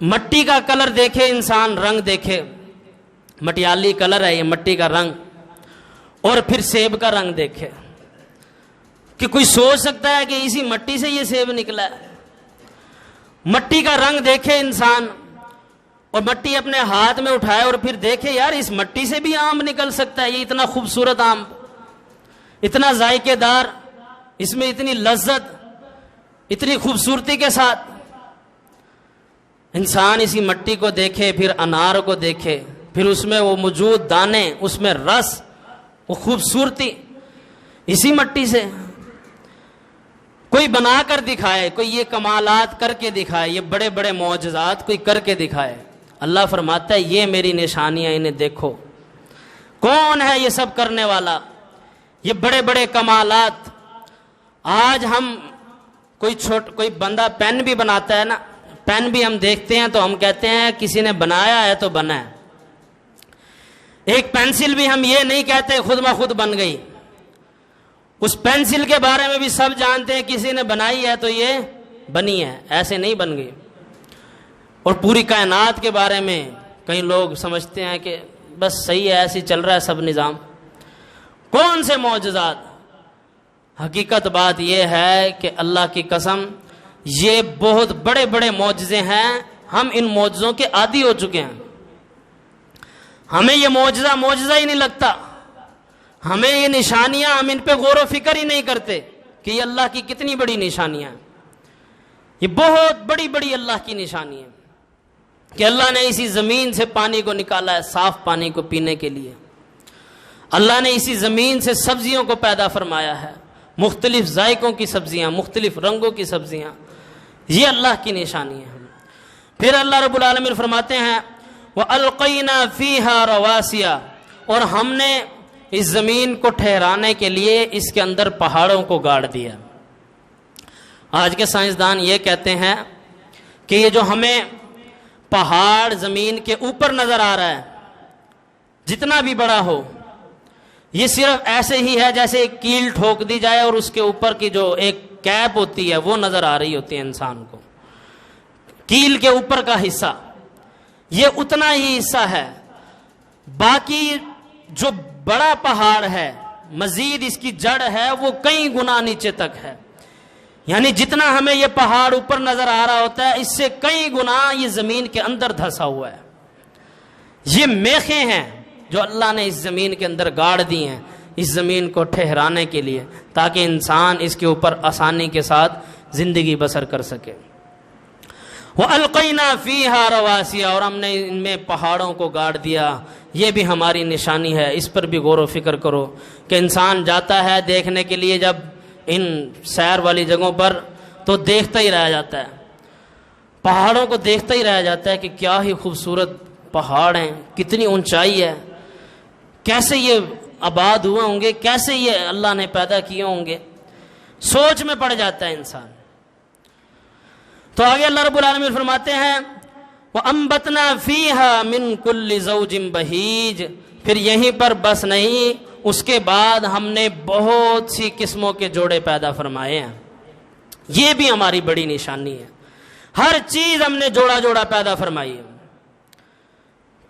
مٹی کا کلر دیکھے انسان، رنگ دیکھے، مٹیالی کلر ہے یہ مٹی کا رنگ. اور پھر سیب کا رنگ دیکھے کہ کوئی سوچ سکتا ہے کہ اسی مٹی سے یہ سیب نکلا ہے؟ مٹی کا رنگ دیکھے انسان، اور مٹی اپنے ہاتھ میں اٹھائے اور پھر دیکھے یار اس مٹی سے بھی آم نکل سکتا ہے. یہ اتنا خوبصورت آم، اتنا ذائقے دار، اس میں اتنی لذت، اتنی خوبصورتی کے ساتھ. انسان اسی مٹی کو دیکھے، پھر انار کو دیکھے، پھر اس میں وہ موجود دانے، اس میں رس، وہ خوبصورتی اسی مٹی سے. کوئی بنا کر دکھائے، کوئی یہ کمالات کر کے دکھائے، یہ بڑے بڑے معجزات کوئی کر کے دکھائے. اللہ فرماتا ہے یہ میری نشانیاں، انہیں دیکھو. کون ہے یہ سب کرنے والا؟ یہ بڑے بڑے کمالات. آج ہم کوئی بندہ پین بھی بناتا ہے نا، پین بھی ہم دیکھتے ہیں تو ہم کہتے ہیں کسی نے بنایا ہے تو بنا ہے. ایک پینسل بھی ہم یہ نہیں کہتے خود بخود بن گئی. اس پینسل کے بارے میں بھی سب جانتے ہیں کسی نے بنائی ہے تو یہ بنی ہے، ایسے نہیں بن گئی. اور پوری کائنات کے بارے میں کئی لوگ سمجھتے ہیں کہ بس صحیح ہے، ایسے چل رہا ہے سب نظام. کون سے معجزات؟ حقیقت بات یہ ہے کہ اللہ کی قسم یہ بہت بڑے بڑے معجزے ہیں. ہم ان معجزوں کے عادی ہو چکے ہیں. ہمیں یہ معجزہ ہی نہیں لگتا. ہمیں یہ نشانیاں، ہم ان پہ غور و فکر ہی نہیں کرتے کہ یہ اللہ کی کتنی بڑی نشانیاں ہیں. یہ بہت بڑی بڑی اللہ کی نشانی ہے کہ اللہ نے اسی زمین سے پانی کو نکالا ہے، صاف پانی کو پینے کے لیے. اللہ نے اسی زمین سے سبزیوں کو پیدا فرمایا ہے، مختلف ذائقوں کی سبزیاں، مختلف رنگوں کی سبزیاں. یہ اللہ کی نشانی ہے. پھر اللہ رب العالمین فرماتے ہیں وَأَلْقَيْنَا فِيهَا رَوَاسِيَ، اور ہم نے اس زمین کو ٹھہرانے کے لیے اس کے اندر پہاڑوں کو گاڑ دیا. آج کے سائنسدان یہ کہتے ہیں کہ یہ جو ہمیں پہاڑ زمین کے اوپر نظر آ رہا ہے، جتنا بھی بڑا ہو، یہ صرف ایسے ہی ہے جیسے ایک کیل ٹھوک دی جائے اور اس کے اوپر کی جو ایک کیپ ہوتی ہے وہ نظر آ رہی ہوتی ہے انسان کو. کیل کے اوپر کا حصہ یہ اتنا ہی حصہ ہے. باقی جو بڑا پہاڑ ہے، مزید اس کی جڑ ہے، وہ کئی گنا نیچے تک ہے. یعنی جتنا ہمیں یہ پہاڑ اوپر نظر آ رہا ہوتا ہے، اس سے کئی گنا یہ زمین کے اندر دھسا ہوا ہے. یہ میخیں ہیں جو اللہ نے اس زمین کے اندر گاڑ دی ہیں اس زمین کو ٹھہرانے کے لیے، تاکہ انسان اس کے اوپر آسانی کے ساتھ زندگی بسر کر سکے. وَأَلْقَيْنَا فِيهَا رَوَاسِيَ، اور ہم نے ان میں پہاڑوں کو گاڑ دیا. یہ بھی ہماری نشانی ہے. اس پر بھی غور و فکر کرو کہ انسان جاتا ہے دیکھنے کے لیے جب ان سیر والی جگہوں پر، تو دیکھتا ہی رہ جاتا ہے، پہاڑوں کو دیکھتا ہی رہ جاتا ہے کہ کیا ہی خوبصورت پہاڑ ہیں، کتنی اونچائی ہے، کیسے یہ آباد ہوئے ہوں گے، کیسے یہ اللہ نے پیدا کیے ہوں گے، سوچ میں پڑ جاتا ہے انسان۔ تو آگے اللہ رب العالمین فرماتے ہیں وَأَنبَتْنَا فِيهَا مِن كُلِّ زَوْجٍ بَهِيجٍ، پھر یہیں پر بس نہیں، اس کے بعد ہم نے بہت سی قسموں کے جوڑے پیدا فرمائے ہیں۔ یہ بھی ہماری بڑی نشانی ہے، ہر چیز ہم نے جوڑا جوڑا پیدا فرمائی ہے۔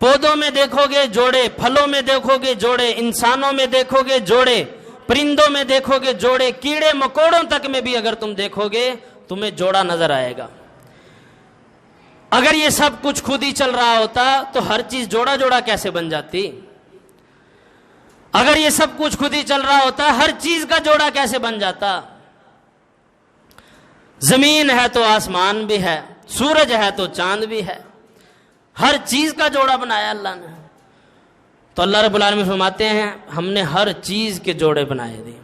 پودوں میں دیکھو گے جوڑے، پھلوں میں دیکھو گے جوڑے، انسانوں میں دیکھو گے جوڑے، پرندوں میں دیکھو گے جوڑے، کیڑے مکوڑوں تک میں بھی اگر تم دیکھو گے تمہیں جوڑا نظر آئے گا۔ اگر یہ سب کچھ خود ہی چل رہا ہوتا تو ہر چیز جوڑا جوڑا کیسے بن جاتی؟ اگر یہ سب کچھ خود ہی چل رہا ہوتا ہر چیز کا جوڑا کیسے بن جاتا؟ زمین ہے تو آسمان بھی ہے، سورج ہے تو چاند بھی ہے، ہر چیز کا جوڑا بنایا اللہ نے۔ تو اللہ رب العالمین فرماتے ہیں ہم نے ہر چیز کے جوڑے بنائے تھے،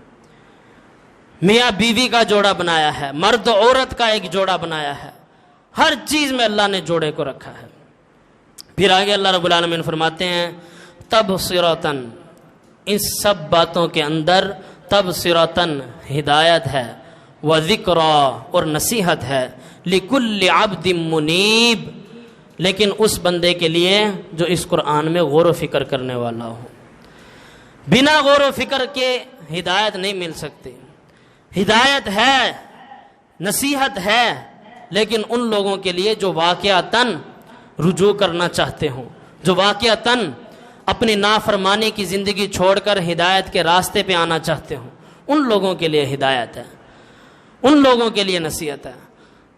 میاں بیوی کا جوڑا بنایا ہے، مرد و عورت کا ایک جوڑا بنایا ہے، ہر چیز میں اللہ نے جوڑے کو رکھا ہے۔ پھر آگے اللہ رب العالمین فرماتے ہیں تبصرۃً، اس سب باتوں کے اندر تبصرۃً ہدایت ہے، وذکریٰ اور نصیحت ہے، لکل عبد منیب، لیکن اس بندے کے لیے جو اس قرآن میں غور و فکر کرنے والا ہو۔ بنا غور و فکر کے ہدایت نہیں مل سکتی۔ ہدایت ہے، نصیحت ہے، لیکن ان لوگوں کے لیے جو واقعتاً رجوع کرنا چاہتے ہوں، جو واقعتاً اپنی نافرمانی کی زندگی چھوڑ کر ہدایت کے راستے پہ آنا چاہتے ہوں، ان لوگوں کے لیے ہدایت ہے، ان لوگوں کے لیے نصیحت ہے۔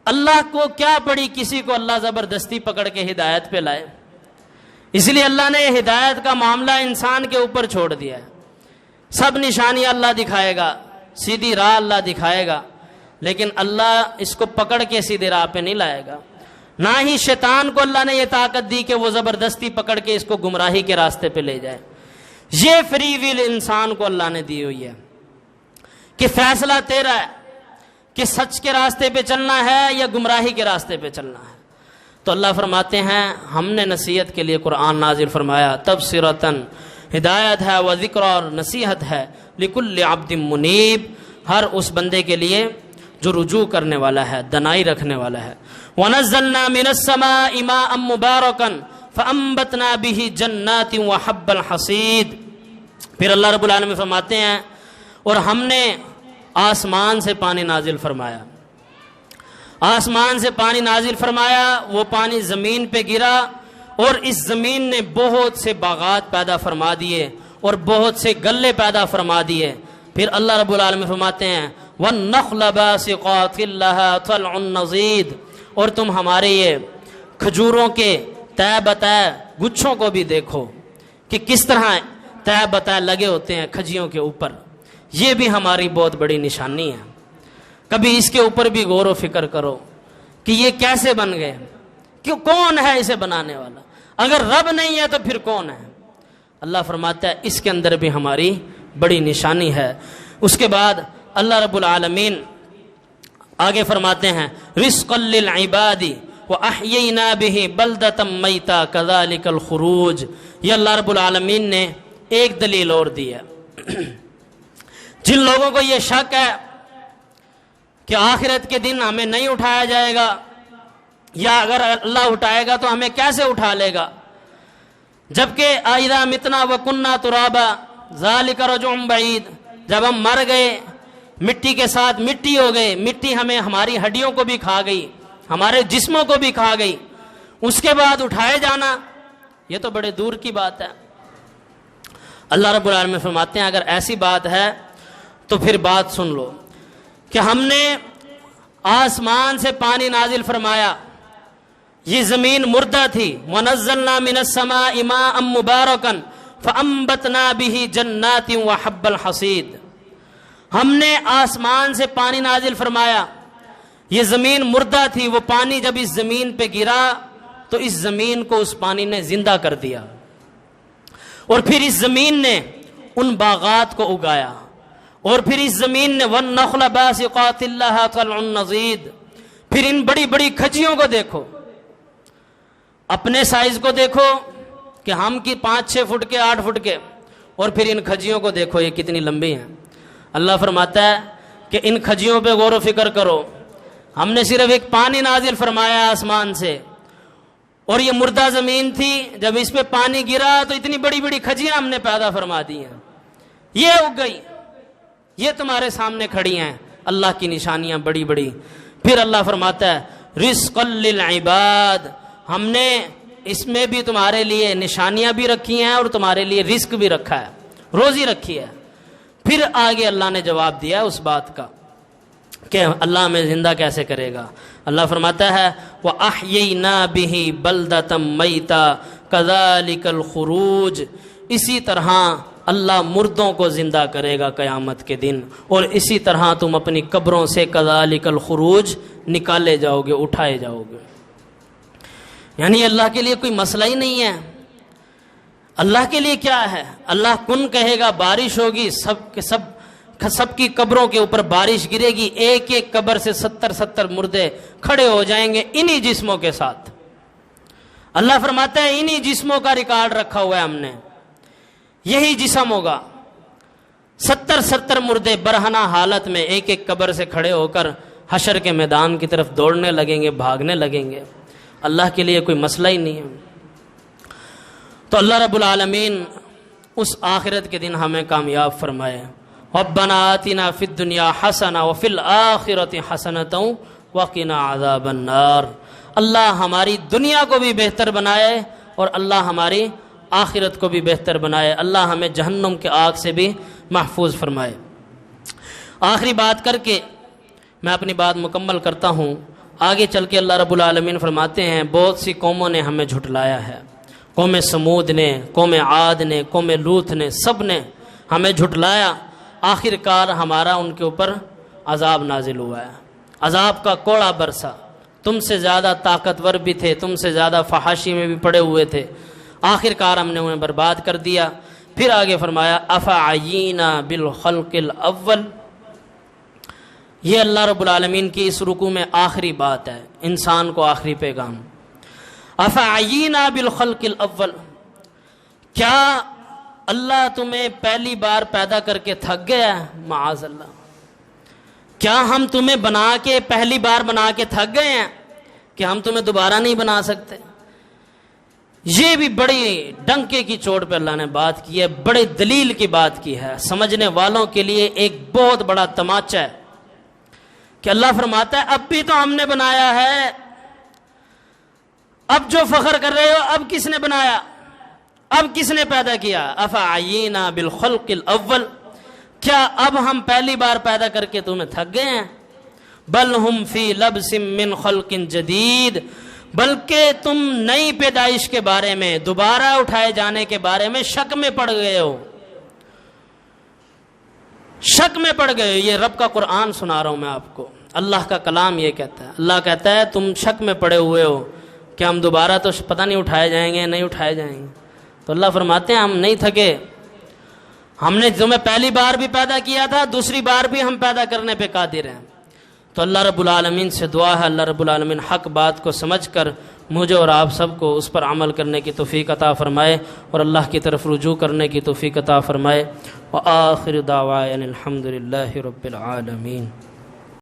اللہ کو کیا پڑی کسی کو اللہ زبردستی پکڑ کے ہدایت پہ لائے؟ اس لیے اللہ نے ہدایت کا معاملہ انسان کے اوپر چھوڑ دیا ہے۔ سب نشانیاں اللہ دکھائے گا، سیدھی راہ اللہ دکھائے گا، لیکن اللہ اس کو پکڑ کے سیدھی راہ پہ نہیں لائے گا۔ نہ ہی شیطان کو اللہ نے یہ طاقت دی کہ وہ زبردستی پکڑ کے اس کو گمراہی کے راستے پہ لے جائے۔ یہ فری ویل انسان کو اللہ نے دی ہوئی ہے کہ فیصلہ تیرا ہے کہ سچ کے راستے پہ چلنا ہے یا گمراہی کے راستے پہ چلنا ہے۔ تو اللہ فرماتے ہیں ہم نے نصیحت کے لیے قرآن نازل فرمایا، تبصرۃً ہدایت ہے، و ذکر اور نصیحت ہے، لکل عبد منیب، ہر اس بندے کے لیے جو رجوع کرنے والا ہے، دنائی رکھنے والا ہے۔ وَنَزَّلْنَا مِنَ السَّمَاءِ مَاءً مُبَارَكًا فَأَنبَتْنَا بِهِ جَنَّاتٍ وَحَبَّ الْحَصِيدِ۔ پھر اللہ رب العالمین فرماتے ہیں اور ہم نے آسمان سے پانی نازل فرمایا، آسمان سے پانی نازل فرمایا، وہ پانی زمین پہ گرا اور اس زمین نے بہت سے باغات پیدا فرما دیے اور بہت سے گلے پیدا فرما دیے۔ پھر اللہ رب العالمین فرماتے ہیں وَالنَّخْلَ بَاسِقَاتٍ لَهَا طَلْعٌ نَضِيدٌ، اور تم ہمارے یہ کھجوروں کے تہ بتہ گچھوں کو بھی دیکھو کہ کس طرح تہ بتہ لگے ہوتے ہیں کھجیوں کے اوپر، یہ بھی ہماری بہت بڑی نشانی ہے۔ کبھی اس کے اوپر بھی غور و فکر کرو کہ یہ کیسے بن گئے، کہ کون ہے اسے بنانے والا؟ اگر رب نہیں ہے تو پھر کون ہے؟ اللہ فرماتا ہے اس کے اندر بھی ہماری بڑی نشانی ہے۔ اس کے بعد اللہ رب العالمین آگے فرماتے ہیں رزقا للعباد واحیینا به بلدۃ میتا کذالک الخروج۔ یہ اللہ رب العالمین نے ایک دلیل اور دی ہے۔ جن لوگوں کو یہ شک ہے کہ آخرت کے دن ہمیں نہیں اٹھایا جائے گا، یا اگر اللہ اٹھائے گا تو ہمیں کیسے اٹھا لے گا، جبکہ اذا متنا وکنا ترابا ذالک رجع بعید، جب ہم مر گئے مٹی کے ساتھ مٹی ہو گئے، مٹی ہمیں ہماری ہڈیوں کو بھی کھا گئی، ہمارے جسموں کو بھی کھا گئی، اس کے بعد اٹھائے جانا یہ تو بڑے دور کی بات ہے۔ اللہ رب العالمین فرماتے ہیں اگر ایسی بات ہے تو پھر بات سن لو کہ ہم نے آسمان سے پانی نازل فرمایا، یہ زمین مردہ تھی، وَنَزَّلْنَا مِنَ السَّمَاءِ مَاءً مُبَارَكًا فَأَنبَتْنَا بِهِ جَنَّاتٍ وَحَبَّ الْحَصِيدِ۔ ہم نے آسمان سے پانی نازل فرمایا، یہ زمین مردہ تھی، وہ پانی جب اس زمین پہ گرا تو اس زمین کو اس پانی نے زندہ کر دیا، اور پھر اس زمین نے ان باغات کو اگایا، اور پھر اس زمین نے وَالنَّخْلَ بَاسِقَاتٍ لَهَا طَلْعٌ نَضِيدٌ۔ پھر ان بڑی بڑی کھجیوں کو دیکھو، اپنے سائز کو دیکھو کہ ہم کی 5-6 فٹ کے 8 فٹ کے، اور پھر ان کھجیوں کو دیکھو یہ کتنی لمبی ہیں. اللہ فرماتا ہے کہ ان کھجیوں پہ غور و فکر کرو. ہم نے صرف ایک پانی نازل فرمایا آسمان سے، اور یہ مردہ زمین تھی، جب اس پہ پانی گرا تو اتنی بڑی بڑی کھجیاں ہم نے پیدا فرما دی ہیں، یہ اگ گئی، یہ تمہارے سامنے کھڑی ہیں. اللہ کی نشانیاں بڑی بڑی. پھر اللہ فرماتا ہے رزقا للعباد، ہم نے اس میں بھی تمہارے لیے نشانیاں بھی رکھی ہیں اور تمہارے لیے رزق بھی رکھا ہے، روزی رکھی ہے. پھر آگے اللہ نے جواب دیا اس بات کا کہ اللہ ہمیں زندہ کیسے کرے گا. اللہ فرماتا ہے وَأَحْيَيْنَا بِهِ بَلْدَةً مَيْتًا كَذَلِكَ الْخُرُوجُ، اسی طرح اللہ مردوں کو زندہ کرے گا قیامت کے دن، اور اسی طرح تم اپنی قبروں سے كَذَلِكَ الْخُرُوجُ نکالے جاؤ گے، اٹھائے جاؤ گے. یعنی اللہ کے لیے کوئی مسئلہ ہی نہیں ہے. اللہ کے لیے کیا ہے؟ اللہ کن کہے گا بارش ہوگی، سب کی قبروں کے اوپر بارش گرے گی، ایک ایک قبر سے 70 مردے کھڑے ہو جائیں گے انہی جسموں کے ساتھ. اللہ فرماتا ہے انہی جسموں کا ریکارڈ رکھا ہوا ہے ہم نے، یہی جسم ہوگا. 70 مردے برہنہ حالت میں ایک ایک قبر سے کھڑے ہو کر حشر کے میدان کی طرف دوڑنے لگیں گے، بھاگنے لگیں گے. اللہ کے لیے کوئی مسئلہ ہی نہیں ہے. تو اللہ رب العالمین اس آخرت کے دن ہمیں کامیاب فرمائے. ربنا آتنا فی الدنیا حسنہ وفی الآخرۃ حسنۃ وقنا عذاب النار. اللہ ہماری دنیا کو بھی بہتر بنائے اور اللہ ہماری آخرت کو بھی بہتر بنائے. اللہ ہمیں جہنم کے آگ سے بھی محفوظ فرمائے. آخری بات کر کے میں اپنی بات مکمل کرتا ہوں. آگے چل کے اللہ رب العالمین فرماتے ہیں بہت سی قوموں نے ہمیں جھٹلایا ہے. قوم سمود نے، قوم عاد نے، قوم لوط نے، سب نے ہمیں جھٹلایا. آخر کار ہمارا ان کے اوپر عذاب نازل ہوا ہے. عذاب کا کوڑا برسا. تم سے زیادہ طاقتور بھی تھے، تم سے زیادہ فحاشی میں بھی پڑے ہوئے تھے. آخر کار ہم نے انہیں برباد کر دیا. پھر آگے فرمایا افعینا بالخلق الاول. یہ اللہ رب العالمین کی اس رکوع میں آخری بات ہے، انسان کو آخری پیغام. افعینا بالخلق الاول، کیا اللہ تمہیں پہلی بار پیدا کر کے تھک گیا ہے؟ معاذ اللہ. کیا ہم تمہیں بنا کے پہلی بار بنا کے تھک گئے ہیں کہ ہم تمہیں دوبارہ نہیں بنا سکتے؟ یہ بھی بڑی ڈنکے کی چوٹ پہ اللہ نے بات کی ہے، بڑے دلیل کی بات کی ہے. سمجھنے والوں کے لیے ایک بہت بڑا تماچا ہے کہ اللہ فرماتا ہے اب بھی تو ہم نے بنایا ہے. اب جو فخر کر رہے ہو اب کس نے بنایا؟ اب کس نے پیدا کیا؟ افعینا بالخلق الاول، کیا اب ہم پہلی بار پیدا کر کے تمہیں تھک گئے ہیں؟ بل ہم فی لبس من خلق جدید، بلکہ تم نئی پیدائش کے بارے میں، دوبارہ اٹھائے جانے کے بارے میں شک میں پڑ گئے ہو. شک میں پڑ گئے. یہ رب کا قرآن سنا رہا ہوں میں آپ کو، اللہ کا کلام یہ کہتا ہے. اللہ کہتا ہے تم شک میں پڑے ہوئے ہو کہ ہم دوبارہ تو پتہ نہیں اٹھائے جائیں گے نہیں اٹھائے جائیں گے. تو اللہ فرماتے ہیں ہم نہیں تھکے. ہم نے تمہیں پہلی بار بھی پیدا کیا تھا، دوسری بار بھی ہم پیدا کرنے پہ قادر ہیں. تو اللہ رب العالمین سے دعا ہے اللہ رب العالمین حق بات کو سمجھ کر مجھے اور آپ سب کو اس پر عمل کرنے کی توفیق عطا فرمائے اور اللہ کی طرف رجوع کرنے کی توفیق عطا فرمائے. وآخر دعوانا الحمد للہ رب العالمین.